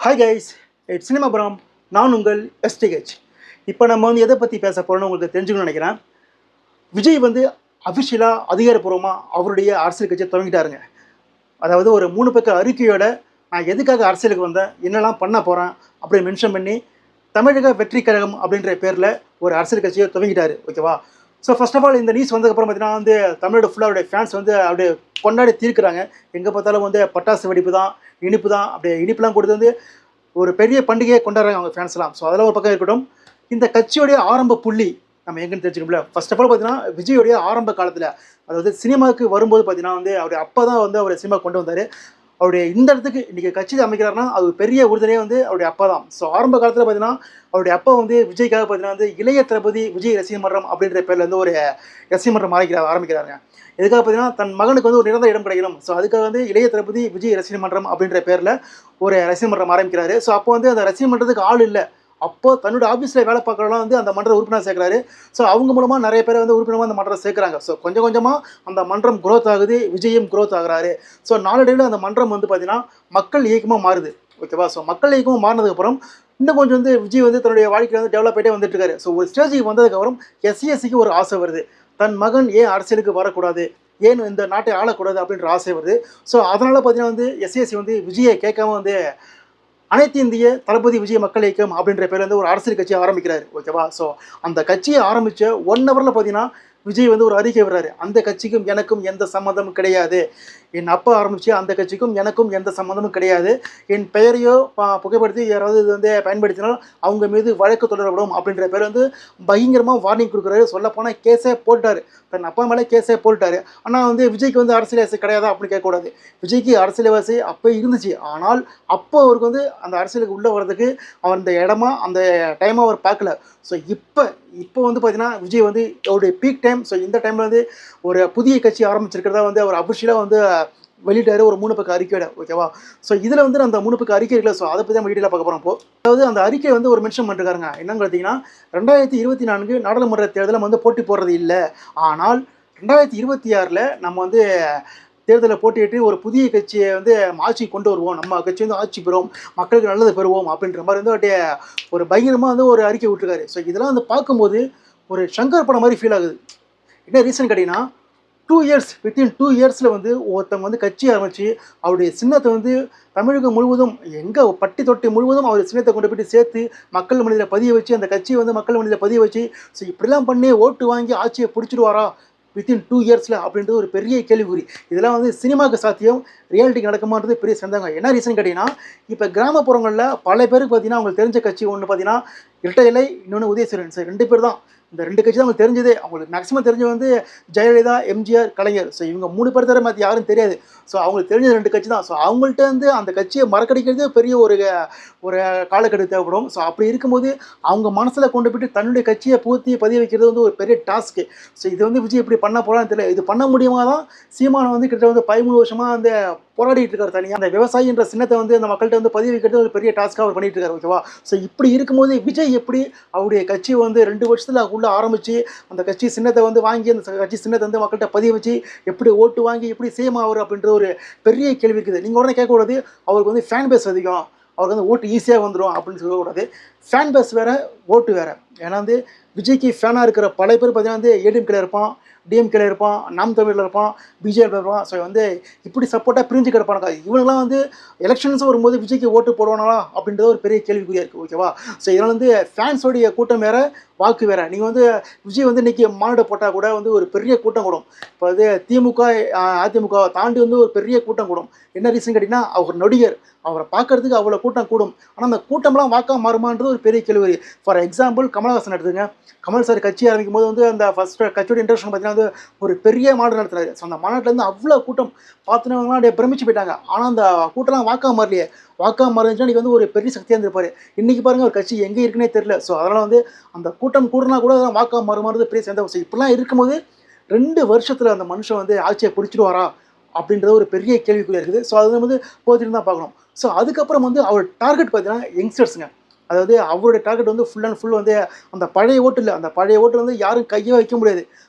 Hi guys, it's சினிமாபுரம். நான் உங்கள் எஸ்டிஹெச். இப்போ நம்ம வந்து எதை பற்றி பேச போகிறோம்னு உங்களுக்கு தெரிஞ்சுக்கணும்னு நினைக்கிறேன். விஜய் வந்து அஃபிஷியலாக அதிகாரப்பூர்வமாக அவருடைய அரசியல் கட்சியை தொடங்கிட்டாருங்க. அதாவது ஒரு 3 பக்க அறிக்கையோட நான் எதுக்காக அரசியலுக்கு வந்தேன், என்னெல்லாம் பண்ண போகிறேன் அப்படி மென்ஷன் பண்ணி தமிழக வெற்றி கழகம் அப்படின்ற பேரில் ஒரு அரசியல் கட்சியை துவங்கிட்டாரு. ஓகேவா? ஸோ ஃபர்ஸ்ட் ஆஃப் ஆல் இந்த நியூஸ் வந்ததுக்கப்புறம் பார்த்தீங்கன்னா வந்து தமிழோட ஃபுல்லாக அவருடைய ஃபேன்ஸ் வந்து அப்படியே கொண்டாடி தீர்க்கிறாங்க. எங்கே பார்த்தாலும் வந்து பட்டாசு வெடிப்பு தான், இனிப்பு தான், அப்படியே இனிப்புலாம் கொடுத்து வந்து ஒரு பெரிய பண்டிகையை கொண்டாடுறாங்க அவங்க ஃபேன்ஸ்லாம். ஸோ அதெல்லாம் ஒரு பக்கம் இருக்கட்டும். இந்த கட்சியோடைய ஆரம்ப புள்ளி நம்ம எங்கன்னு தெரிஞ்சுக்கணும்ல. ஃபர்ஸ்ட் ஆஃப் ஆல் பார்த்தீங்கன்னா விஜயோடைய ஆரம்ப காலத்தில், அதாவது சினிமாவுக்கு வரும்போது பார்த்தீங்கன்னா வந்து அவருடைய அப்பா தான் வந்து அவரை சினிமா கொண்டு வந்தார். அவருடைய இந்த இடத்துக்கு இன்றைக்கி கட்சி அமைக்கிறாருன்னா அது பெரிய உறுதுணையே வந்து அவருடைய அப்பா தான். ஸோ ஆரம்ப காலத்தில் பார்த்தீங்கன்னா அவருடைய அப்பா வந்து விஜய்க்காக பார்த்தீங்கன்னா வந்து இளைய தளபதி விஜய் ரசிகர் மன்றம் அப்படின்ற பேரில் வந்து ஒரு ரசிகர் மன்றம் ஆரம்பிக்கிறாங்க. எதுக்காக பார்த்தீங்கன்னா தன் மகனுக்கு வந்து ஒரு நிரந்தர இடம் கிடைக்கணும். ஸோ அதுக்காக வந்து இளைய தளபதி விஜய் ரசிகர் மன்றம் அப்படின்ற பேரில் ஒரு ரசிகர் மன்றம் ஆரம்பிக்கிறாரு. ஸோ அப்போ வந்து அந்த ரசிகர் மன்றத்துக்கு ஆள் இல்லை. அப்போ தன்னோட ஆஃபீஸில் வேலை பார்க்குறவங்களாம் வந்து அந்த மன்ற உறுப்பினர் சேர்க்குறாரு. ஸோ அவங்க மூலமாக நிறைய பேரை வந்து உறுப்பினமாக அந்த மன்றம் சேர்க்குறாங்க. ஸோ கொஞ்சம் கொஞ்சமாக அந்த மன்றம் குரோத் ஆகுது, விஜயும் குரோத் ஆகுறாரு. ஸோ நாளடைவில் அந்த மன்றம் வந்து பார்த்தீங்கன்னா மக்கள் இயக்கமாக மாறுது. ஓகேவா? ஸோ மக்கள் இயக்கமாக மாறினதுக்கப்புறம் இன்னும் கொஞ்சம் வந்து விஜய் வந்து தன்னுடைய வாழ்க்கையில் வந்து டெவலப் ஆகிட்டே வந்துட்டு இருக்காரு. ஸோ ஒரு ஸ்டேஜுக்கு வந்ததுக்கப்புறம் எஸ்சிஎஸ்சிக்கு ஒரு ஆசை வருது. தன் மகன் ஏன் அரசியலுக்கு வரக்கூடாது, ஏன் இந்த நாட்டை ஆளக்கூடாது அப்படின்ற ஆசை வருது. ஸோ அதனால் பார்த்தீங்கன்னா வந்து எஸ்சிஎஸ்சி வந்து விஜயை கேட்காம வந்து அனைத்து இந்திய தளபதி விஜய் மக்கள் இயக்கம் அப்படின்ற பேர் வந்து ஒரு அரசியல் கட்சியை ஆரம்பிக்கிறாரு. ஓகேவா? ஸோ அந்த கட்சியை ஆரம்பித்த 1 ஹவரில் பார்த்தீங்கன்னா விஜய் வந்து ஒரு அறிக்கை விடுறாரு. அந்த கட்சிக்கும் எனக்கும் எந்த சம்மந்தமும் கிடையாது. என் அப்பா ஆரம்பித்து அந்த கட்சிக்கும் எனக்கும் எந்த சம்மந்தமும் கிடையாது. என் பெயரையோ புகைப்படுத்தி யாராவது இது வந்து பயன்படுத்தினால் அவங்க மீது வழக்கு தொடரப்படும் அப்படின்ற பேர் வந்து பயங்கரமாக வார்னிங் கொடுக்குறாரு. சொல்லப்போனால் கேஸே போட்டார். தன் அப்பா மேலே கேஸே போட்டார். ஆனால் வந்து விஜய்க்கு வந்து அரசியல்வாசி கிடையாதா அப்படின்னு கேட்கக்கூடாது. விஜய்க்கு அரசியல்வாசி அப்போ இருந்துச்சு. ஆனால் அப்போ அவருக்கு வந்து அந்த அரசியலுக்கு உள்ளே வர்றதுக்கு அவர் அந்த இடமா அந்த டைமாக அவர் பார்க்கல. ஸோ இப்போ வந்து பார்த்தீங்கன்னா விஜய் வந்து அவருடைய பீக் டைம். ஸோ இந்த டைமில் வந்து ஒரு புதிய கட்சி ஆரம்பிச்சிருக்கிறதா வந்து அவர் அபிஷியலாக வந்து வெளியிட்டாரு ஒரு 3 பக்க அறிக்கையோட. ஓகேவா? ஸோ இதில் வந்து அந்த 3 பக்க அறிக்கை இருக்குல்ல. ஸோ அதை பற்றி நம்ம டீட்டெயிலாக பார்க்க போகிறோம். இப்போ அதாவது அந்த அறிக்கை வந்து ஒரு மென்ஷன் பண்ணிருக்காருங்க. என்னன்னு பார்த்தீங்கன்னா 2024 நாடாளுமன்ற தேர்தலில் வந்து போட்டி போடுறது இல்லை. ஆனால் 2026 நம்ம வந்து தேர்தலில் போட்டியிட்டு ஒரு புதிய கட்சியை வந்து ஆட்சி கொண்டு வருவோம், நம்ம கட்சி வந்து ஆட்சி பெறுவோம், மக்களுக்கு நல்லது பெறுவோம் அப்படின்ற மாதிரி வந்து அப்படியே ஒரு பயங்கரமாக வந்து ஒரு அறிக்கை விட்டுருக்காரு. ஸோ இதெல்லாம் வந்து பார்க்கும்போது ஒரு சங்கர் படம் மாதிரி ஃபீல் ஆகுது. என்ன ரீசன் கேட்டிங்கன்னா 2 இயர்ஸ் வித்தின் 2 இயர்ஸில் வந்து ஒருத்தவங்க வந்து கட்சி ஆரம்பித்து அவருடைய சின்னத்தை வந்து தமிழகம் முழுவதும் எங்கே பட்டி தொட்டி முழுவதும் அவருடைய சின்னத்தை கொண்டு போய்ட்டு சேர்த்து மக்கள் மனதில் பதிய வச்சு அந்த கட்சியை வந்து மக்கள் மனதில் பதிய வச்சு ஸோ இப்படிலாம் பண்ணி ஓட்டு வாங்கி ஆட்சியை பிடிச்சிடுவாரா வித்தின் 2 இயர்ஸில் அப்படின்றது ஒரு பெரிய கேள்விக்குறி. இதெல்லாம் வந்து சினிமாவுக்கு சாத்தியம், ரியாலிட்டிக்கு நடக்குமான்றது பெரிய சந்தேகம். என்ன ரீசன் கேட்டிங்கன்னா இப்போ கிராமப்புறங்களில் பல பேருக்கு பார்த்தீங்கன்னா அவங்களுக்கு தெரிஞ்ச கட்சி ஒன்று பார்த்தீங்கன்னா இரட்டை இலை, இன்னொன்று உதயசூரியன். சார் 2 பேர் தான். இந்த 2 கட்சி தான் அவங்களுக்கு தெரிஞ்சதே. அவங்களுக்கு மேக்ஸிமம் தெரிஞ்ச வந்து ஜெயலலிதா, எம்ஜிஆர், கலைஞர். ஸோ இவங்க 3 பேர் தவிர மற்ற யாரும் தெரியாது. ஸோ அவங்களுக்கு தெரிஞ்ச 2 கட்சி தான். ஸோ அவங்கள்ட்ட வந்து அந்த கட்சியை மறக்கடிக்கிறது பெரிய ஒரு ஒரு காலக்கெடு தேவைப்படும். ஸோ அப்படி இருக்கும்போது அவங்க மனசில் கொண்டு போய்ட்டு தன்னுடைய கட்சியை பூர்த்தி பதிய வைக்கிறது வந்து ஒரு பெரிய டாஸ்க்கு. ஸோ இது வந்து விஜய் இப்படி பண்ண போகிறான்னு தெரியல. இது பண்ண முடியுமா தான் சீமானை வந்து கிட்டத்தட்ட வந்து 13 வருஷமாக அந்த போராடிட்டு இருக்காரு தனியாக. அந்த விவசாயின்ற சின்னத்தை வந்து அந்த மக்கள்கிட்ட வந்து பதிவு வைக்கிறது ஒரு பெரிய டாஸ்க்காக அவர் பண்ணிட்டு இருக்காரு. ஓகேவா? ஸோ இப்படி இருக்கும்போது விஜய் எப்படி அவருடைய கட்சியை வந்து 2 வருஷத்தில் உள்ள ஆரம்பித்து அந்த கட்சி சின்னத்தை வந்து வாங்கி அந்த கட்சி சின்னத்தை வந்து மக்கள்கிட்ட பதிவு வச்சு எப்படி ஓட்டு வாங்கி எப்படி சேம் ஆகும் அப்படின்ற ஒரு பெரிய கேள்வி இருக்குது. நீங்கள் உடனே கேட்கக்கூடாது அவருக்கு வந்து ஃபேன் பேஸ் அதிகம், அவருக்கு வந்து ஓட்டு ஈஸியாக வந்துடும் அப்படின்னு சொல்லக்கூடாது. ஃபேன் பேஸ் வேறு, ஓட்டு வேறு. ஏன்னா வந்து விஜய்க்கு ஃபேனாக இருக்கிற பல பேர் பார்த்தீங்கன்னா வந்து ஏடிஎம்கேல இருப்பான், டிஎம்கேல இருப்பான், நாம் தமிழில் இருப்பான், பிஜேபியில் இருப்பான். ஸோ வந்து இப்படி சப்போர்ட்டாக பிரிஞ்சு கிடப்பானுக்கா. இவங்களாம் வந்து எலெக்ஷன்ஸ் வரும்போது விஜய்க்கு ஓட்டு போடுவானா அப்படின்றது ஒரு பெரிய கேள்விக்குறியாக இருக்குது. ஓகேவா? ஸோ இதனால் வந்து ஃபேன்ஸோடைய கூட்டம் வேறு, வாக்கு வேறு. நீங்கள் வந்து விஜய் வந்து இன்றைக்கி மாநாடு போட்டால் கூட வந்து ஒரு பெரிய கூட்டம் கூடும். இப்போ வந்து திமுக அதிமுக தாண்டி வந்து ஒரு பெரிய கூட்டம் கூடும். என்ன ரீசன் கேட்டிங்கன்னா அவர் நடிகர், அவரை பார்க்கறதுக்கு அவ்வளோ கூட்டம் கூடும். ஆனால் அந்த கூட்டம்லாம் வாக்காக மாறுமான்றது ஒரு பெரிய கேள்வி. ஃபார் எக்ஸாம்பிள் கமல்ஹாசன் எடுத்துங்க. கமல் சார் கட்சி ஆரம்பிக்கும் போது வந்து அந்த ஃபஸ்ட்டு கட்சியோட இன்ட்ரடக்ஷன் பார்த்தீங்கன்னா வந்து ஒரு பெரிய மாநாடு நடத்துனாரு. ஸோ அந்த மாநாட்டிலேருந்து அவ்வளோ கூட்டம் பார்த்துனவங்களாம் அப்படியே பிரமிச்சு போயிட்டாங்க. ஆனால் அந்த கூட்டம்லாம் வாக்காக மாறலையே. வாக்காக மாறிச்சுன்னா இன்றைக்கி வந்து ஒரு பெரிய சக்தியாக இருந்திருப்பார். இன்றைக்கி பாருங்கள் ஒரு கட்சி எங்கே இருக்குன்னே தெரியல. ஸோ அதனால் வந்து அந்த கூட்டம் கூடனா கூட வாக்காக மாறுமாறது பெரிய சந்தேகம். ஸோ இப்படிலாம் இருக்கும்போது 2 வருஷத்தில் அந்த மனுஷன் வந்து ஆட்சியை பிடிச்சிடுவாரா அப்படின்றது ஒரு பெரிய கேள்விக்குறியாக இருக்குது. ஸோ அது வந்து போத்திட்டு தான் பார்க்கணும். ஸோ அதுக்கப்புறம் வந்து அவர் டார்கெட் பார்த்தீங்கன்னா யங்ஸ்டர்ஸுங்க. அதாவது அவருடைய டார்கெட் வந்து ஃபுல் அண்ட் ஃபுல் வந்து அந்த பழைய ஓட்டு இல்லை. அந்த பழைய ஓட்டு வந்து யாரும் கையே வைக்க முடியாது.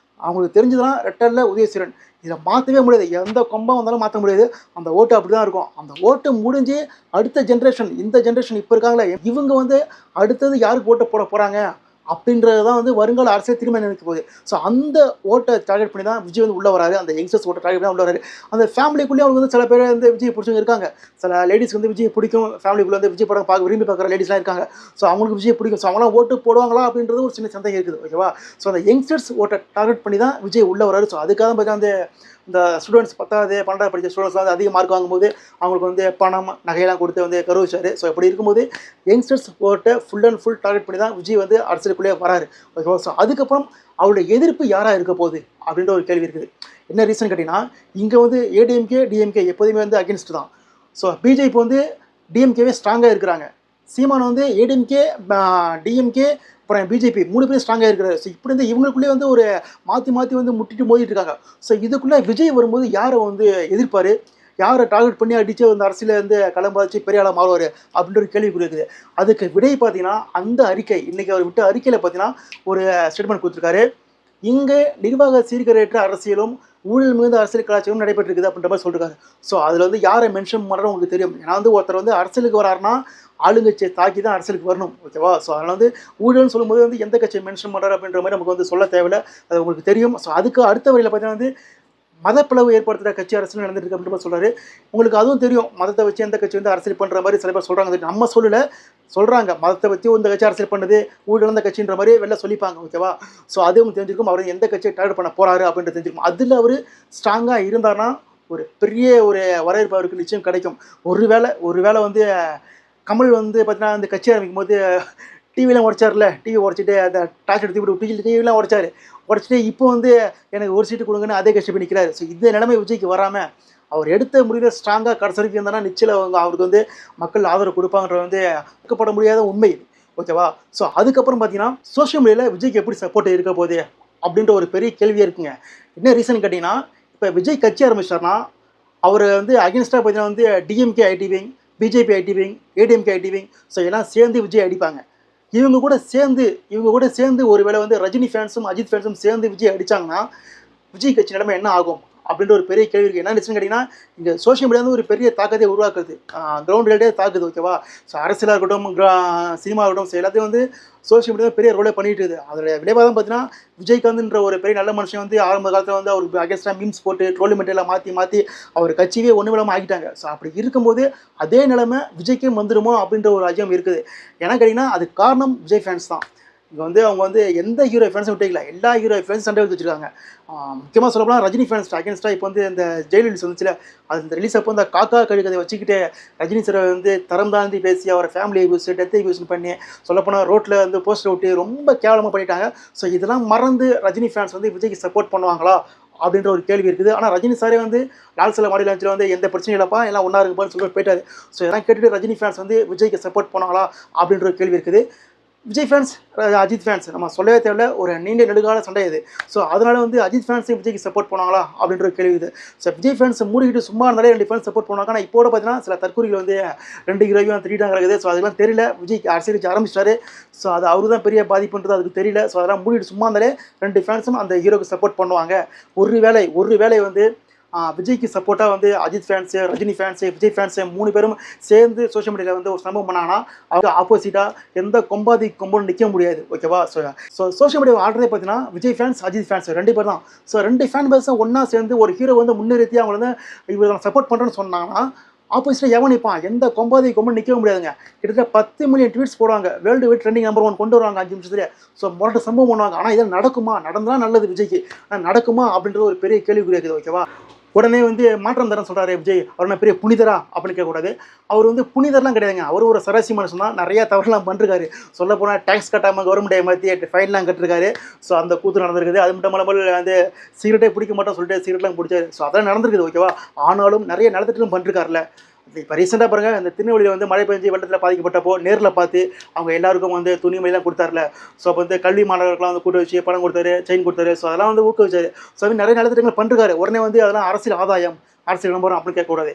அவங்களுக்கு தெரிஞ்சதுலாம் ரெட்டல்ல உதயசூரன். இதை மாற்றவே முடியாது. எந்த கொம்பம் வந்தாலும் மாற்ற முடியாது. அந்த ஓட்டு அப்படி தான் இருக்கும். அந்த ஓட்டு முடிஞ்சு அடுத்த ஜென்ரேஷன், இந்த ஜென்ரேஷன் இப்போ இருக்காங்களே, இவங்க வந்து அடுத்தது யாருக்கு ஓட்டு போட போகிறாங்க அப்படின்றது தான் வந்து வருங்கால அரசியல் திரும்ப நினைக்க போகுது. ஸோ அந்த ஓட்டை டார்கெட் பண்ணி தான் விஜய் வந்து உள்ளே வராரு. அந்த யங்ஸ்டர்ஸ் ஓட்டை டார்கெட் பண்ணி உள்ள வராரு. அந்த ஃபேமிலிக்குள்ளேயே அவங்க வந்து சில பேர் வந்து விஜய் பிடிச்சவங்க இருக்காங்க. சில லேடிஸ்க்கு வந்து விஜய் பிடிக்கும். ஃபேமிலிக்குள்ளே வந்து விஜய் படம் விரும்பி பார்க்குற லேடிஸ்லாம் இருக்காங்க. ஸோ அவங்களுக்கு விஜய் பிடிக்கும். ஸோ அவங்களாம் ஓட்டு போடுவாங்களா அப்படின்றது ஒரு சின்ன சந்தேகம் இருக்குது. ஓகேவா? ஸோ அந்த யங்ஸ்டர்ஸ் ஓட்டை டார்கெட் பண்ணி தான் விஜய் உள்ளே வராரு. ஸோ அதுக்காக பார்த்தா வந்து இந்த ஸ்டூடெண்ட்ஸ் 10வது 12வது படித்த ஸ்டூடெண்ட்ஸ் வந்து அதிக மார்க் வாங்கும்போது அவங்களுக்கு வந்து பணம் நகையெல்லாம் கொடுத்து வந்து கௌரவிச்சார். ஸோ இப்படி இருக்கும்போது யங்ஸ்டர்ஸ் ஓட்டை ஃபுல் அண்ட் ஃபுல் டார்கெட் பண்ணி தான் விஜய் வந்து அரசியலுக்குள்ளே வராரு. ஓகேவா? ஸோ அதுக்கப்புறம் அவருடைய எதிர்ப்பு யாராக இருக்க போகுது அப்படின்ற ஒரு கேள்வி இருக்குது. என்ன ரீசன் கேட்டிங்கன்னா, இங்கே வந்து ஏடிஎம்கே டிஎம்கே எப்போதுமே வந்து அகேன்ஸ்ட் தான். ஸோ பிஜேபி வந்து டிஎம்கேவே ஸ்ட்ராங்காக இருக்கிறாங்க. சீமான் வந்து ஏடிஎம்கே டிஎம்கே அப்புறம் பிஜேபி 3 பேரும் ஸ்ட்ராங்காக இருக்கிறாரு. ஸோ இப்படி வந்து இவங்களுக்குள்ளே வந்து ஒரு மாற்றி மாற்றி வந்து முட்டிட்டு மோதிட்டு இருக்காங்க. ஸோ இதுக்குள்ளே விஜய் வரும்போது யாரை வந்து எதிர்ப்பார், யாரை டார்கெட் பண்ணி அடித்து வந்து அரசியலில் வந்து களம்பாச்சு பெரிய ஆளாக மாறுவார் அப்படின்ற ஒரு கேள்விக்குறி இருக்குது. அதுக்கு விடை பார்த்தீங்கன்னா அந்த அறிக்கை, இன்றைக்கி அவர் விட்ட அறிக்கையில் பார்த்தீங்கன்னா ஒரு ஸ்டேட்மெண்ட் கொடுத்துருக்காரு. இங்கே நிர்வாக சீர்கேடற்ற அரசியலும் ஊழல் மிகுந்த அரசியல் கலாச்சாரம் நடைபெற்றிருக்குது அப்படின்ற மாதிரி சொல்லிருக்காரு. ஸோ அதில் வந்து யாரை மென்ஷன் பண்ணுறோம் உங்களுக்கு தெரியும். ஏன்னா வந்து ஒருத்தர் வந்து அரசியலுக்கு வராருன்னா ஆளுங்கட்சியை தாக்கி தான் அரசியலுக்கு வரணும். ஓகேவா? ஸோ அதனால் வந்து ஊழல்னு சொல்லும்போது வந்து எந்த கட்சியை மென்ஷன் பண்ணுறாரு அப்படின்ற மாதிரி நமக்கு வந்து சொல்ல தேவையில்லை. அது உங்களுக்கு தெரியும். ஸோ அதுக்கு அடுத்த வரையில் பார்த்தீங்கன்னா வந்து மதப்பிளவு ஏற்படுத்துகிற கட்சி அரசியல் நடந்துட்டு இருக்கு அப்படின்ற மாதிரி சொல்கிறாரு. உங்களுக்கு அதுவும் தெரியும். மதத்தை வச்சு எந்த கட்சி வந்து அரசியல் பண்ணுற மாதிரி சில பேர் சொல்கிறாங்க. நம்ம சொல்லலை, சொல்கிறாங்க. மதத்தை வச்சு இந்த கட்சி அரசியல் பண்ணுது, ஊழல் கட்சின்ற மாதிரி வெளில சொல்லிப்பாங்க. ஓகேவா? ஸோ அது உங்களுக்கு தெரிஞ்சிருக்கும். அவர் எந்த கட்சியை டார்கெட் பண்ண போகிறாரு அப்படின்றது தெரிஞ்சிருக்கும். அதில் அவர் ஸ்ட்ராங்காக இருந்தார்னா ஒரு பெரிய ஒரு வரவேற்பு அவருக்கு நிச்சயம் கிடைக்கும். ஒருவேளை வந்து கமல் வந்து பார்த்தீங்கன்னா அந்த கட்சி ஆரம்பிக்கும் போது டிவிலாம் உடைச்சார்ல, டிவி உடச்சிட்டு அந்த டார்ச் எடுத்து விட்டு டிவிலாம் உடச்சிட்டு இப்போ வந்து எனக்கு ஒரு சீட்டு கொடுங்கன்னு அதே கட்சி போய் நிற்கிறாரு. ஸோ இந்த நிலைமை விஜய்க்கு வராமல் அவர் எடுத்த முடிவில் ஸ்ட்ராங்காக கடைசி வரைக்கும் இருந்தானா நிச்சயம் அவருக்கு வந்து மக்கள் ஆதரவு கொடுப்பாங்கன்றது வந்து மறுக்கப்பட முடியாத உண்மை. ஓகேவா? ஸோ அதுக்கப்புறம் பார்த்தீங்கன்னா சோஷியல் மீடியாவில் விஜய்க்கு எப்படி சப்போர்ட் இருக்க போகுது அப்படின்ற ஒரு பெரிய கேள்வியாக இருக்குங்க. என்ன ரீசன் கேட்டிங்கன்னா, இப்போ விஜய் கட்சி ஆரம்பிச்சார்னா அவர் வந்து அகேன்ஸ்டாக பார்த்தீங்கன்னா வந்து DMK IT wing, BJP IT wing, ADMK IT wing, so எல்லாம் சேர்ந்து விஜய் அடிப்பாங்க. இவங்க கூட சேர்ந்து ஒருவேளை வந்து ரஜினி ஃபேன்ஸும் அஜித் ஃபேன்ஸும் சேர்ந்து விஜய் அடித்தாங்கன்னா விஜய் கட்சி நிலைமை என்ன ஆகும் அப்படின்ற ஒரு பெரிய கேள்வி இருக்குது. என்ன ரீசன் கேட்டிங்கன்னா, இங்கே சோஷியல் மீடியா வந்து ஒரு பெரிய தாக்கத்தை உருவாக்குது. கிரவுண்ட் ரிலேட்டே தாக்குது. ஓகேவா? ஸோ அரசியலாக இருக்கட்டும், சினிமா இருக்கட்டும், ஸோ எல்லாத்தையும் வந்து சோஷியல் மீடியா பெரிய ரோலே பண்ணிட்டு இருக்குது. அதோட விளைவாக தான் பார்த்தீங்கன்னா விஜயகாந்த்ன்ற ஒரு பெரிய நல்ல மனுஷன் வந்து ஆரம்ப காலத்தில் வந்து அவருக்கு அகேன்ஸ்டாக மீம்ஸ் போட்டு ட்ரோல் மெட்டீரியலாக மாற்றி அவர் கட்சியே ஒன்றும் இல்லாமல் ஆகிட்டாங்க. ஸோ அப்படி இருக்கும்போது அதே நிலைமை விஜய்க்கே வந்துடுமோ அப்படின்ற ஒரு அஜம் இருக்குது. ஏன்னா கேட்டிங்கன்னா அதுக்கு காரணம் விஜய் ஃபேன்ஸ் தான். இங்கே வந்து அவங்க வந்து எந்த ஹீரோ ஃபேன்ஸும் விட்டுக்கல, எல்லா ஹீரோ ஃபேன்ஸ் சண்டை எடுத்து வச்சுருக்காங்க. முக்கியமாக சொல்லப்போனால் ரஜினி ஃபேன்ஸ் அகேன்ஸ்டாக இப்போ வந்து இந்த ஜெயில் ரிலீஸ் வந்துச்சுல, அது இந்த ரிலீஸ் அப்போ இந்த காக்கா கழுகதை வச்சுக்கிட்டு ரஜினி சாரை வந்து தரம் தாழ்ந்து பேசி அவரை ஃபேமிலி யூஸ் டெத் யூஸ் பண்ணி சொல்லப்போனால் ரோட்டில் வந்து போஸ்டர் விட்டு ரொம்ப கேவலமாக பண்ணிட்டாங்க. ஸோ இதெல்லாம் மறந்து ரஜினி ஃபேன்ஸ் வந்து விஜய்க்கு சப்போர்ட் பண்ணுவாங்களா அப்படின்ற ஒரு கேள்வி இருக்குது. ஆனால் ரஜினி சாரே வந்து லால் சில மாநில லான்ச்சில் வந்து எந்த பிரச்சனையும் இல்லைப்பா, எல்லாம் ஒன்றா இருக்குப்பான்னு சொல்லிட்டு போயிட்டாரு. ஸோ இதெல்லாம் கேட்டுட்டு ரஜினி ஃபேன்ஸ் வந்து விஜய்க்கு சப்போர்ட் பண்ணுவாங்களா அப்படின்ற ஒரு கேள்வி இருக்குது. விஜய் ஃபேன்ஸ் அஜித் ஃபேன்ஸ் நம்ம சொல்லவே தேவையில்ல, ஒரு நீண்ட நெடுகால சண்டை இது. ஸோ அதனால் வந்து அஜித் ஃபேன்ஸே விஜய்க்கு சப்போர்ட் பண்ணுவாங்களா அப்படின்ற ஒரு கேள்வி இது. ஸோ விஜய் ஃபேன்ஸ் மூடிக்கிட்டு சும்மா இருந்தாலே 2 ஃபேன்ஸ் சப்போர்ட் பண்ணுவாங்க. ஆனால் இப்போ பார்த்தீங்கன்னா சில தற்கூரிகள் வந்து 2 ஹீரோயும் திடீர்னு கிடக்குது. ஸோ அதெல்லாம் தெரியல. விஜய்க்கு அரசியல் வச்சு ஆரம்பிச்சிட்டாரு. ஸோ அது அவரு தான் பெரிய பாதிப்புன்றது அதுக்கு தெரியல. ஸோ அதெல்லாம் மூடிட்டு சும்மா இருந்தாலே 2 ஃபேன்ஸும் அந்த ஹீரோக்கு சப்போர்ட் பண்ணுவாங்க. ஒரு வேளை வந்து விஜய்க்கு சப்போர்ட்டாக வந்து Ajith fans, Rajini fans, Vijay fans 3 பேரும் சேர்ந்து சோஷியல் மீடியாவில் வந்து ஒரு சம்பவம் பண்ணாங்கன்னா அவங்க ஆப்போசிட்டாக எந்த கொம்பும் நிற்க முடியாது. ஓகேவா? ஸோ சோஷியல் மீடியாவை ஆடுறதே பார்த்தீங்கன்னா விஜய் ஃபேன்ஸ், அஜித் ஃபேன்ஸ் 2 பேர் தான். ஸோ 2 ஃபேன் பேஸும் ஒன்றா சேர்ந்து ஒரு ஹீரோ வந்து முன்னிறுத்தி அவங்க வந்து இவர் நான் சப்போர்ட் பண்ணுறேன்னு சொன்னாங்கன்னா ஆப்போசிட்டாக எவன் நிற்பான்? எந்த கொம்பு நிற்க முடியாதுங்க. கிட்டத்தட்ட 10 மில்லியன் ட்வீட்ஸ் போடுவாங்க. வேர்ல்டு வைட் ட்ரெண்டிங் நம்பர் 1 கொண்டு வருவாங்க 5 நிமிஷத்துல. ஸோ முரட்டு சம்பவம் பண்ணுவாங்க. ஆனால் இதெல்லாம் நடக்குமா? நடந்தால் நல்லது விஜய்க்கு. ஆனால் நடக்குமா அப்படின்றது ஒரு பெரிய கேள்விக்குறி இருக்குது. ஓகேவா? உடனே வந்து மாற்றம் தரேன்னு சொல்கிறாரு விஜய். அவர் என்ன பெரிய புனிதரா அப்படின்னு கேட்கக்கூடாது. அவர் வந்து புனிதர்லாம் கிடையாதுங்க. அவர் ஒரு சராசி மனுஷன் தான். நிறையா தவறுலாம் பண்ணிருக்காரு. சொல்ல போனால் டேக்ஸ் கட்டாமல் கவர்மெண்ட் ஏமாற்றி ஃபைன்லாம் கட்டிருக்காரு. ஸோ அந்த கூத்து நடந்திருக்குது. அது மட்டும் இல்லாமல் வந்து சிகரெட்டே பிடிக்க மாட்டோம் சொல்லிட்டு சிகரெட்லாம் பிடிச்சாரு. ஸோ அதெல்லாம் நடந்திருக்குது. ஓகேவா? ஆனாலும் நிறைய நடத்திட்டும் பண்ணிருக்காருல. இப்போ ரீசெண்டாக பாருங்கள், இந்த திருநெல்வேலியில் வந்து மழை பெஞ்சு வெள்ளத்தில் பாதிக்கப்பட்டப்போ நேரில் பார்த்து அவங்க எல்லாருக்கும் வந்து துணிமணிலாம் கொடுத்தாருல. ஸோ அப்போ வந்து கல்வி மாணவர்கள்லாம் வந்து கூட்ட வச்சு பணம் கொடுத்தாரு, செயின் கொடுத்தாரு. ஸோ அதெல்லாம் வந்து ஊக்குவிச்சாரு. ஸோ அது நிறைய நலத்திட்டங்கள் பண்ணிருக்காரு. உடனே வந்து அதெல்லாம் அரசியல் ஆதாயம், அரசியல் விளம்பரம் அப்படின்னு கேட்கக்கூடாது.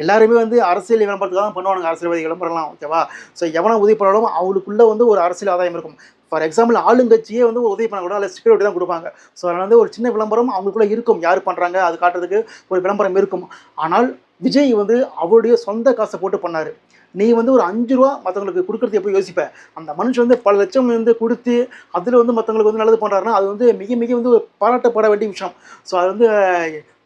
எல்லாருமே வந்து அரசியல் விளம்பரத்துக்காக தான் பண்ணுவாங்க அரசியல்வாதி விளம்பரம்லாம். ஓகேவா? ஸோ எவனை உதவி பண்ணாலும் அவங்களுக்குள்ளே வந்து ஒரு அரசியல் ஆதாயம் இருக்கும். ஃபார் எக்ஸாம்பிள் ஆளுங்கட்சியே வந்து உதவி பண்ண கூட அதில் செக்யூரிட்டி தான் கொடுப்பாங்க. ஸோ அதனால் வந்து ஒரு சின்ன விளம்பரம் அவங்களுக்குள்ள இருக்கும், யார் பண்ணுறாங்க அது காட்டுறதுக்கு ஒரு விளம்பரம் இருக்கும். ஆனால் விஜய் வந்து அவருடைய சொந்த காசை போட்டு பண்ணார். நீ வந்து ஒரு 5 ரூபா மற்றவங்களுக்கு கொடுக்குறது எப்போ யோசிப்பேன். அந்த மனுஷன் வந்து பல லட்சம் வந்து கொடுத்து அதில் வந்து மற்றவங்களுக்கு வந்து நல்லது பண்ணுறாருன்னா அது வந்து மிக மிக வந்து பாராட்டப்பட வேண்டிய விஷயம். ஸோ அது வந்து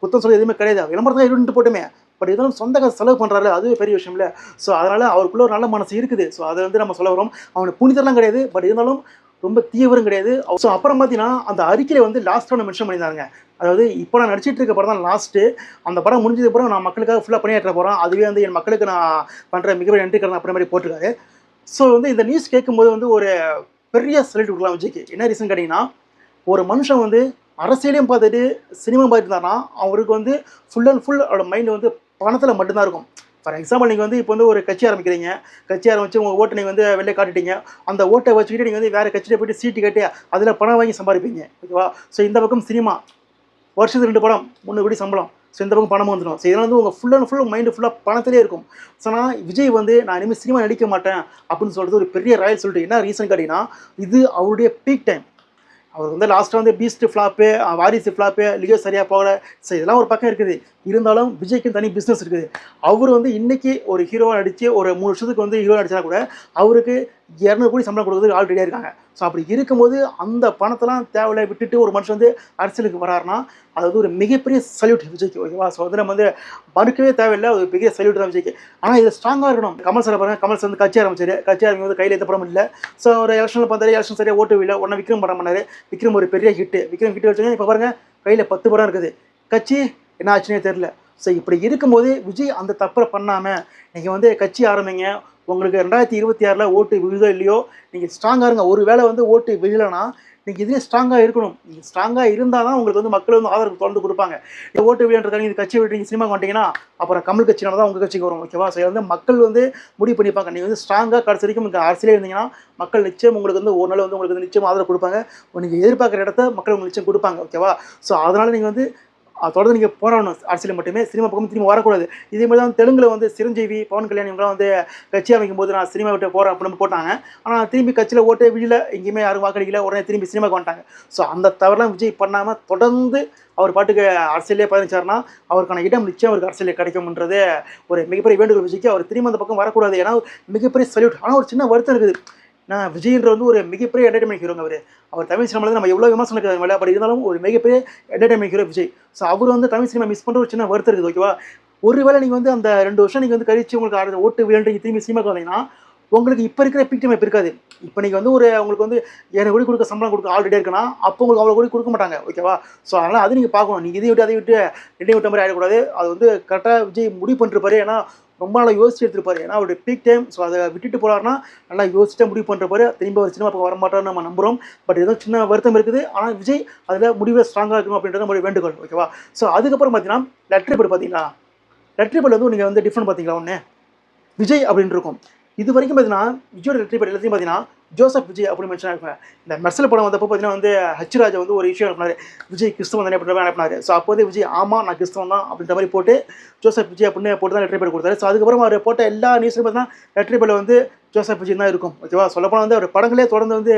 குத்தம் சொல்ல எதுவுமே கிடையாது. விளம்பரம் தான் இருந்துட்டு போட்டுமே, பட் இருந்தாலும் சொந்த காசு செலவு பண்ணுறாரு, அதுவே பெரிய விஷயம் இல்லை. ஸோ அதனால் அவருக்குள்ள ஒரு நல்ல மனசு இருக்குது. ஸோ அதை வந்து நம்ம சொல்ல வரோம். அவனுக்கு புனிதெல்லாம் கிடையாது, பட் இருந்தாலும் ரொம்ப தீவிரம் கிடையாது. ஸோ அப்புறம் பார்த்தீங்கன்னா அந்த அறிக்கையில் வந்து லாஸ்ட்டாக மென்ஷன் பண்ணியிருந்தாங்க. அதாவது இப்போ நான் நடிச்சிட்டு இருக்க படம் தான் லாஸ்ட்டு. அந்த படம் முடிஞ்சதுக்கு அப்புறம் நான் மக்களுக்காக ஃபுல்லாக பணியாற்ற போகிறேன். அதுவே வந்து என் மக்களுக்கு நான் பண்ணுற மிகப்பெரிய நன்றி கடன் அப்படி மாதிரி போட்டிருக்காரு. ஸோ வந்து இந்த நியூஸ் கேட்கும்போது வந்து ஒரு பெரிய சல்யூட் கொடுக்கலாம் விஜய்க்கு. என்ன ரீசன் கேட்டிங்கன்னா, ஒரு மனுஷன் வந்து அரசியலையும் பார்த்துட்டு சினிமா பார்த்துட்டு இருந்தாருன்னா அவருக்கு வந்து ஃபுல் அண்ட் ஃபுல் அவரோட மைண்ட் வந்து பணத்தில் மட்டும்தான் இருக்கும். ஃபார் எக்ஸாம்பிள் நீங்கள் வந்து இப்போ வந்து ஒரு கட்சி ஆரம்பிக்கிறீங்க, கட்சி ஆரம்பித்து உங்கள் ஓட்டை நீங்கள் வந்து வெளியே காட்டிட்டீங்க. அந்த ஓட்டை வச்சுக்கிட்டு நீங்கள் வந்து வேறு கட்சியில் போய்ட்டு சீட்டு கட்டி அதில் பணம் வாங்கி சம்பாதிப்பீங்க, ஓகேவா? ஸோ இந்த பக்கம் சினிமா வருஷத்துக்கு 2 படம் 3 கோடி சம்பளம். ஸோ இந்த பக்கம் பணமும் வந்துடும். ஸோ இதனால் வந்து உங்கள் ஃபுல் அண்ட் ஃபுல் மைண்டு ஃபுல்லாக பணத்திலே இருக்கும். ஸோ நான் விஜய் வந்து நான் இனிமேல் சினிமா நடிக்க மாட்டேன் அப்படின்னு சொல்கிறது ஒரு பெரிய ராயல் சொல்லிட்டு என்ன ரீசன் கேட்டிங்கன்னா, இது அவருடைய பீக் டைம். அவர் வந்து லாஸ்ட்டாக வந்து பீஸ்ட் ஃப்ளாப்பு, வாரிசு ஃப்ளாப்பு, லியோ சரியாக போகல. ஸோ இதெல்லாம் ஒரு பக்கம் இருக்குது. இருந்தாலும் விஜய்க்கு தனி பிஸ்னஸ் இருக்குது. அவர் வந்து இன்றைக்கி ஒரு ஹீரோவாக நடித்து ஒரு 3 வருஷத்துக்கு வந்து ஹீரோ நடிச்சா கூட அவருக்கு 200 கோடி சம்பளம் கொடுக்குறதுக்கு ஆள் ரெடியாக இருக்காங்க. ஸோ அப்படி இருக்கும்போது அந்த பணத்தெல்லாம் தேவையில்லை விட்டுட்டு ஒரு மனுஷன் வந்து அரசியலுக்கு வராருன்னா அது வந்து ஒரு மிகப்பெரிய சல்யூட் விஜய்க்கு, ஓகேவா? ஸோ வந்து நம்ம வந்து மறுக்கவே தேவையில்லை, ஒரு பெரிய சல்யூட் தான் விஜய்க்கு. ஆனால் இதில் ஸ்ட்ராங்காக இருக்கணும். கமல் சார் பாருங்கள், கமல் சார் வந்து கட்சி ஆரம்பிச்சார். கட்சி ஆரம்பிக்கும் போது கையில் எந்த படம் இல்லை. ஸோ ஒரு எலெக்ஷனில் பார்த்தாரு, எலெக்ஷன் சரியாக ஓட்டு இல்லை. உடனே விக்ரம் படம் பண்ணார். விக்ரம் ஒரு பெரிய ஹிட்டு. விக்ரம் ஹிட் வச்சுங்க. இப்போ பாருங்கள் கையில் 10 படம் இருக்குது. கட்சி என்ன ஆச்சுன்னே தெரில. ஸோ இப்படி இருக்கும்போது விஜய் அந்த தப்பை பண்ணாமல் நீங்கள் வந்து கட்சி ஆரம்பிங்க. உங்களுக்கு 2026 ஓட்டு விழுதோ இல்லையோ நீங்கள் ஸ்ட்ராங்காக இருங்க. ஒரு வேளை வந்து ஓட்டு விழலைன்னா நீங்கள் இதுலேயே ஸ்ட்ராங்காக இருக்கணும். நீங்கள் ஸ்ட்ராங்காக இருந்தால் தான் உங்களுக்கு வந்து மக்கள் வந்து ஆதரவு தொடர்ந்து கொடுப்பாங்க. இந்த ஓட்டு விழுன்றதுக்காக நீங்கள் கட்சி விட்டு நீங்கள் சினிமாக்கு வந்துட்டீங்கன்னா அப்புறம் கமல் கட்சினால தான் உங்கள் கட்சிக்கு வரும், ஓகேவா? ஸோ வந்து மக்கள் வந்து முடிவு பண்ணிப்பாங்க. நீங்கள் வந்து ஸ்ட்ராங்காக கடைசி வரைக்கும் உங்களுக்கு அரசியலே இருந்தீங்கன்னா மக்கள் நிச்சயம் உங்களுக்கு வந்து ஒரு நாள் வந்து உங்களுக்கு வந்து நிச்சயம் ஆதரவு கொடுப்பாங்க. நீங்கள் எதிர்பார்க்குற இடத்த மக்கள் உங்களுக்கு நிச்சயம் கொடுப்பாங்க, ஓகேவா? ஸோ அதனால் நீங்கள் வந்து தொடர்ந்து நீங்கள் போராடணும். அரசியல் மட்டுமே, சினிமா பக்கம் திரும்பி வரக்கூடாது. இதே மாதிரி தான் தெலுங்கில் வந்து சிரஞ்சீவி, பவன் கல்யாண் இவங்களாம் வந்து கட்சி அமைக்கும் போது நான் சினிமா விட்டு போகிறேன் அப்படின்னு போட்டாங்க. ஆனால் திரும்பி கட்சியில் ஓட்டே விழல, எங்கேயுமே யாரும் வாக்களிக்கல, உடனே திரும்பி சினிமாவுக்கு வந்துட்டாங்க. ஸோ அந்த தவறுலாம் விஜய் பண்ணாமல் தொடர்ந்து அவர் பாட்டுக்கு அரசியலே பயணிச்சார்னா அவருக்கான இடம் நிச்சயம் அவருக்கு அரசியலே கிடைக்கும்ன்றது ஒரு மிகப்பெரிய வேண்டுகோள் விஜய்க்கு. அவர் திரும்ப அந்த பக்கம் வரக்கூடாது. ஏன்னா மிகப்பெரிய சல்யூட். ஆனால் ஒரு சின்ன வருத்தம் இருக்குது. நான் விஜய்ன்ற வந்து ஒரு மிகப்பெரிய என்டர்டைன்மெண்ட் ஹீரோங்க. அவர் தமிழ் சினிமாவில் நம்ம எவ்வளோ விமர்சனம் இருக்கிறது மேலே, பட் இருந்தாலும் ஒரு மிகப்பெரிய என்டர்டைன்மெண்ட் ஹீரோ விஜய். ஸோ அவர் வந்து தமிழ் சினிமா மிஸ் பண்ணுற ஒரு சின்ன வருத்தம் இருக்குது, ஓகேவா? ஒருவேளை நீங்கள் வந்து அந்த 2 வருஷம் நீங்கள் வந்து கழிச்சு உங்களுக்கு ஓட்டு விளையாண்டு திரும்பி சினிமாக்கு வந்தீங்கன்னா உங்களுக்கு இப்போ இருக்கிற பீக் டைம் இப்போ இருக்காது. இப்போ நீங்கள் வந்து ஒரு உங்களுக்கு வந்து 7 கோடி கொடுக்க சம்பளம் கொடுக்க ஆல்ரெடி இருக்குன்னா அப்போ உங்களுக்கு அவ்வளோ கோடி கொடுக்க மாட்டாங்க, ஓகேவா? ஸோ அதனால் அது நீங்கள் பார்க்கணும். நீங்கள் இதை விட்டு அதை விட்டு ரெண்டையும் விட்ட மாதிரி ஆகிடக்கூடாது. அது வந்து கரெக்டாக விஜய் முடிவு பண்ணிருப்பாரு. ஏன்னா ரொம்ப நாளாக யோசிச்சு எடுத்துருப்பாரு. ஏன்னா அவருடைய பீக் டைம். ஸோ அதை விட்டுட்டு போகிறாருன்னா நல்லா யோசிச்சுட்டு முடிவு பண்ணுறப்பாரு. திரும்ப ஒரு சினிமா பக்கம் வரமாட்டார்னு நம்ம நம்புகிறோம். பட் ஏதோ சின்ன வருத்தம் இருக்குது. ஆனால் விஜய் அதில் முடிவில் ஸ்ட்ராங்காக இருக்கணும் அப்படின்றது நம்மளுடைய வேண்டுகோள், ஓகேவா? ஸோ அதுக்கப்புறம் பார்த்தீங்கன்னா லெட்ரி பேட் பார்த்தீங்களா? லெட்ரி பேட் வந்து நீங்கள் வந்து டிஃப்ரெண்ட் பார்த்தீங்களா? ஒன்று விஜய் அப்படின்னு இருக்கும். இது வரைக்கும் பார்த்தீங்கன்னா விஜயோட லெட்ரி பேட் எல்லாத்தையும் பார்த்தீங்கன்னா ஜோசப் விஜய் அப்படின்னு மென்ஷன் ஆகிருப்பேன். இந்த மெர்சல் படம் வந்தப்போ பார்த்தீங்கன்னா வந்து ஹச்ராஜா வந்து ஒரு இஷ்யூ அனுப்பினார். விஜய் கிறிஸ்தவன் தானே அப்படின்ற மாதிரி அனுப்பினார். ஸோ அப்போ வந்து விஜய் ஆமாம் நான் கிறிஸ்தவன் தான் அப்படின்ற மாதிரி போட்டு ஜோசப் விஜய் அப்படின்னு போட்டு தான் லெட்ரி பேட் கொடுத்தாரு. ஸோ அதுக்கப்புறம் அவர் போட்ட எல்லா நியூஸ்லையும் பார்த்தீங்கன்னா லெட்ரி பேட்டில் வந்து ஜோசப் விஜய் தான் இருக்கும், ஓகேவா? சொல்லப்போனால் வந்து அவர் படங்களே தொடர்ந்து வந்து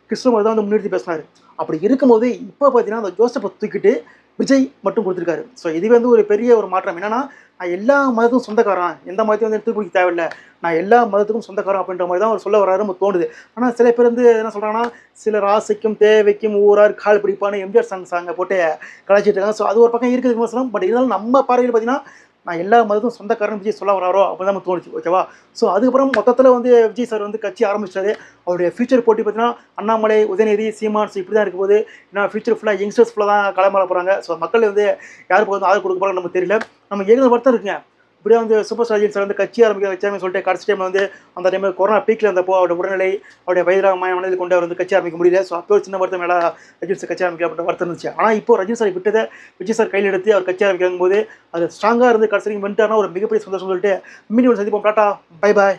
கிறிஸ்தவ தான் வந்து முன்னிறுத்தி பேசினார். அப்படி இருக்கும்போது இப்போ பார்த்தீங்கன்னா அந்த ஜோசப்பை தூக்கிட்டு விஜய் மட்டும் கொடுத்துருக்காரு. ஸோ இது வந்து ஒரு பெரிய ஒரு மாற்றம். என்னன்னா நான் எல்லா மதத்துக்கும் சொந்தக்காரன், எந்த மதத்தையும் வந்து தூக்கி தேவையில்லை, நான் எல்லா மதத்துக்கும் சொந்தக்காரன் அப்படின்ற மாதிரி தான் அவர் சொல்ல வராரு நம்ம தோணுது. ஆனால் சில பேர் வந்து என்ன சொல்கிறாங்கன்னா சில ராசிக்கும் தேவைக்கும் ஊரார் கால் பிடிப்பான எம்ஜிஆர் சாங்கை போட்டு கலாச்சிட்டு இருக்காங்க. ஸோ அது ஒரு பக்கம் இருக்குது விமர்சனம். பட் இருந்தாலும் நம்ம பார்வையில் பார்த்தீங்கன்னா நான் எல்லா மதத்துக்கும் சொந்தக்காரன் விஜய் சொல்ல வராரோ அப்படி தான் நம்ம தோணுச்சு, ஓகேவா? ஸோ அதுக்கப்புறம் மொத்தத்தில் வந்து விஜய் சார் வந்து கட்சி ஆரம்பிச்சாரு. அவருடைய ஃபியூச்சர் போட்டி பார்த்தீங்கன்னா அண்ணாமலை, உதயநிதி, சீமான், ஸோ இப்படி தான் இருக்கும் போது ஏன்னா ஃபியூச்சர் ஃபுல்லாக யங்ஸ்டர்ஸ் ஃபுல்லாக தான் களமாற போகிறாங்க. ஸோ மக்கள் வந்து யாருக்கு வந்து ஆதரவு கொடுக்க போகிறாங்க நமக்கு தெரியல. நம்ம ஏற்கனவே வருத்தம் இருக்குங்க. இப்படியே வந்து சூப்பர் ஸ்டார் ரஜினி சார் வந்து கட்சி ஆரம்பிக்க வச்சாமே சொல்லிட்டு கடைசி டைமில் வந்து அந்த டைமில் கொரோனா பீக்கில் இருந்தப்போ அவருடைய உடல்நிலை அவருடைய வயதாகமான மனதில் கொண்டு அவர் வந்து கட்சி ஆரம்பிக்க முடியல. ஸோ அப்போ ஒரு சின்ன வருத்தம் மேலே ரஜினி சார் கட்சி ஆரம்பிக்க அப்படின்ற வருத்தம் இருந்துச்சு. ஆனால் இப்போ ரஜினி சார் விட்டதை விஜய் சார் கையில் எடுத்து அவர் கட்சி ஆரம்பிக்கும் போது அது ஸ்ட்ராங்காக இருந்து கடைசி வரைக்கும் வந்துட்டாருன்னா ஒரு மிகப்பெரிய சந்தோஷம் சொல்லிட்டு மீண்டும் சந்திப்போம். Tata, bye bye.